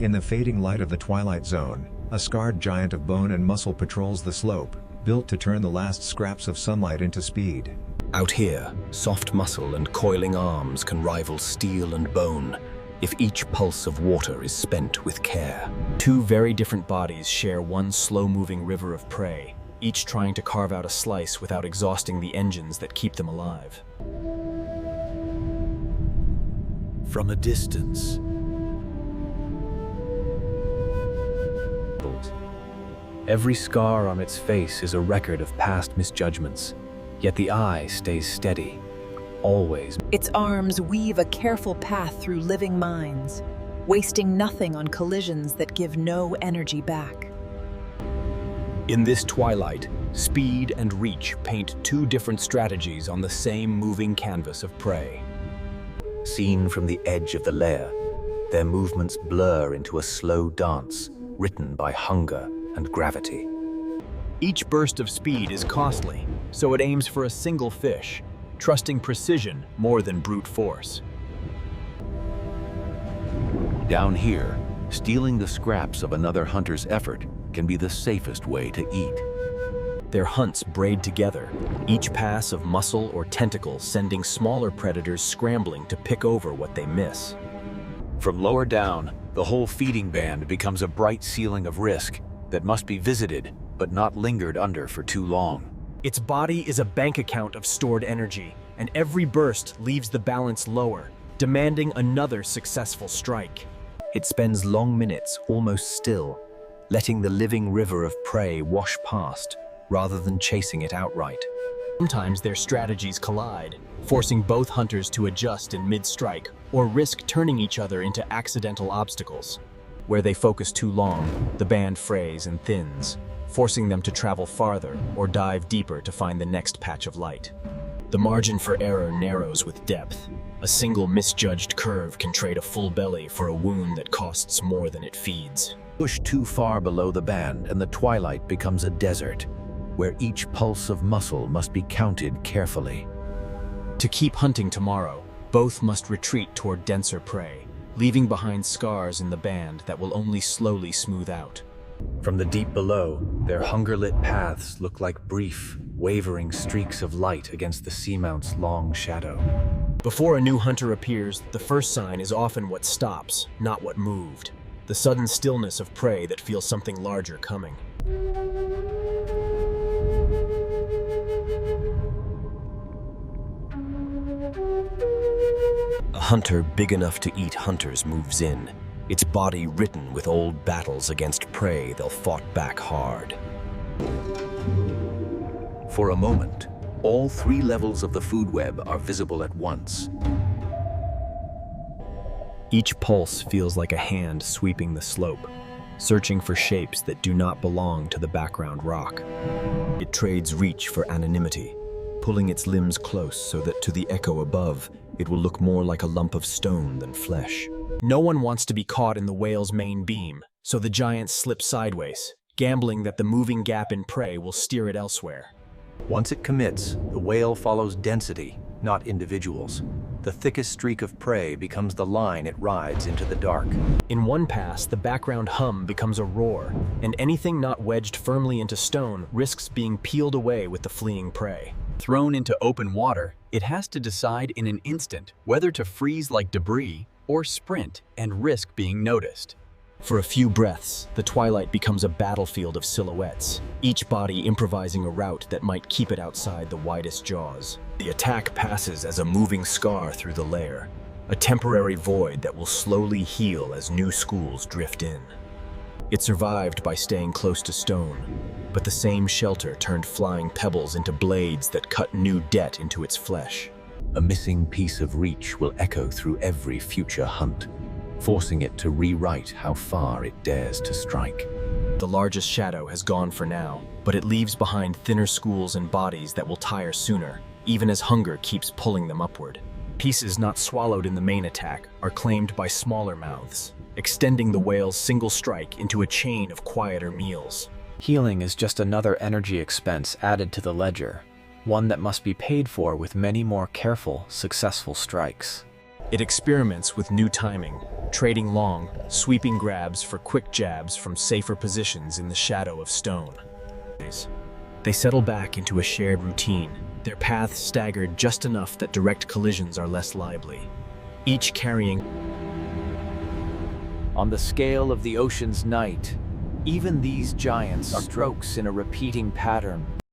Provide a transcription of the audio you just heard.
In the fading light of the twilight zone, a scarred giant of bone and muscle patrols the slope, built to turn the last scraps of sunlight into speed. Out here, soft muscle and coiling arms can rival steel and bone if each pulse of water is spent with care. Two very different bodies share one slow-moving river of prey, each trying to carve out a slice without exhausting the engines that keep them alive. From a distance, every scar on its face is a record of past misjudgments, yet the eye stays steady, always. Its arms weave a careful path through living minds, wasting nothing on collisions that give no energy back. In this twilight, speed and reach paint two different strategies on the same moving canvas of prey. Seen from the edge of the lair, their movements blur into a slow dance written by hunger and gravity. Each burst of speed is costly, so it aims for a single fish, trusting precision more than brute force. down here, stealing the scraps of another hunter's effort can be the safest way to eat. Their hunts braid together, each pass of muscle or tentacle sending smaller predators scrambling to pick over what they miss. From lower down, the whole feeding band becomes a bright ceiling of risk that must be visited but not lingered under for too long. Its body is a bank account of stored energy, and every burst leaves the balance lower, demanding another successful strike. It spends long minutes almost still, letting the living river of prey wash past rather than chasing it outright. Sometimes their strategies collide, forcing both hunters to adjust in mid-strike or risk turning each other into accidental obstacles. Where they focus too long, the band frays and thins, forcing them to travel farther or dive deeper to find the next patch of light. The margin for error narrows with depth. A single misjudged curve can trade a full belly for a wound that costs more than it feeds. Push too far below the band and the twilight becomes a desert, where each pulse of muscle must be counted carefully. To keep hunting tomorrow, both must retreat toward denser prey, leaving behind scars in the band that will only slowly smooth out. From the deep below, their hunger-lit paths look like brief, wavering streaks of light against the seamount's long shadow. Before a new hunter appears, the first sign is often what stops, not what moved. The sudden stillness of prey that feels something larger coming. A hunter big enough to eat hunters moves in, its body written with old battles against prey they'll fought back hard. For a moment, all three levels of the food web are visible at once. Each pulse feels like a hand sweeping the slope, searching for shapes that do not belong to the background rock. It trades reach for anonymity, pulling its limbs close so that to the echo above, it will look more like a lump of stone than flesh. No one wants to be caught in the whale's main beam, so the giant slips sideways, gambling that the moving gap in prey will steer it elsewhere. Once it commits, the whale follows density, not individuals. The thickest streak of prey becomes the line it rides into the dark. In one pass, the background hum becomes a roar, and anything not wedged firmly into stone risks being peeled away with the fleeing prey. Thrown into open water, it has to decide in an instant whether to freeze like debris or sprint and risk being noticed. For a few breaths, the twilight becomes a battlefield of silhouettes, each body improvising a route that might keep it outside the widest jaws. The attack passes as a moving scar through the lair, a temporary void that will slowly heal as new schools drift in. It survived by staying close to stone, but the same shelter turned flying pebbles into blades that cut new debt into its flesh. A missing piece of reach will echo through every future hunt, forcing it to rewrite how far it dares to strike. The largest shadow has gone for now, but it leaves behind thinner schools and bodies that will tire sooner, even as hunger keeps pulling them upward. Pieces not swallowed in the main attack are claimed by smaller mouths, extending the whale's single strike into a chain of quieter meals. Healing is just another energy expense added to the ledger, one that must be paid for with many more careful, successful strikes. It experiments with new timing, trading long, sweeping grabs for quick jabs from safer positions in the shadow of stone. They settle back into a shared routine, their paths staggered just enough that direct collisions are less lively, each carrying. On the scale of the ocean's night, even these giants strokes in a repeating pattern